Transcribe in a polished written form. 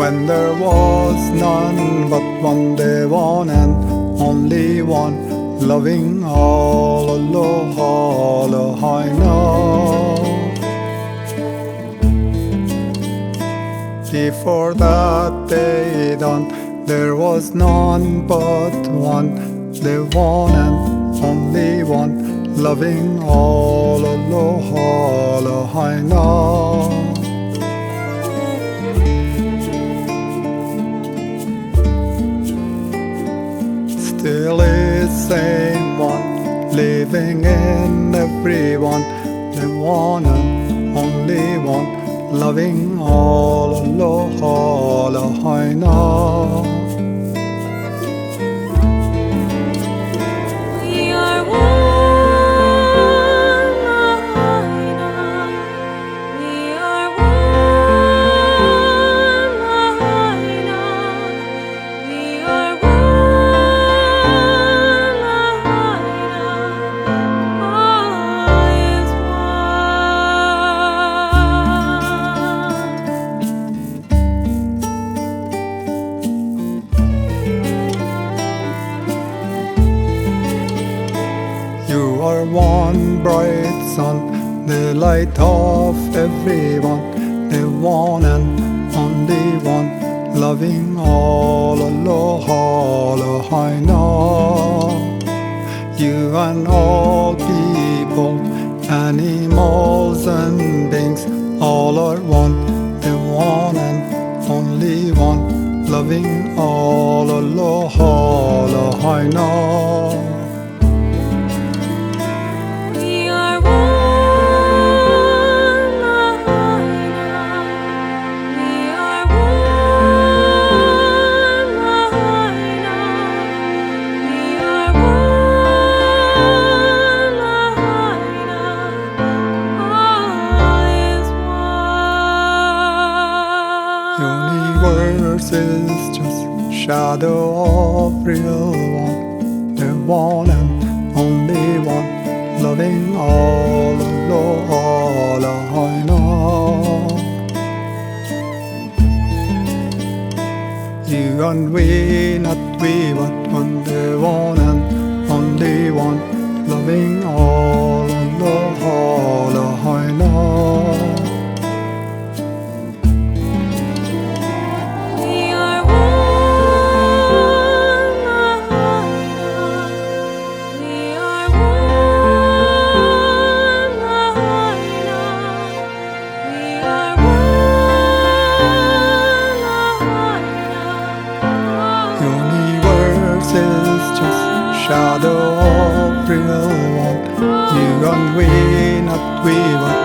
when there was none but one, the one and only one, loving all I know. Before that day dawned, there was none but one, the one and only one, loving all I know. Still is same one, living in everyone, the one and only one, loving all I know. We are one, Lahaina. We are one, Lahaina. We are one, Lahaina. All is You are one bright sun, the light of everyone, the one and only one, loving all I know. You and all people, animals and beings, all are one, the one and only one, loving all I know. We are one, Lahaina. We are one, Lahaina. We are one, Lahaina. All is one. Universe is just shadow of real one, the one and only one, loving all I know. You and we, not we, but one, the one and only one, loving all I know. We are one, Lahaina. We are one, Lahaina. We are one, Lahaina. Universe is just shadow of real one. You and we, not we, but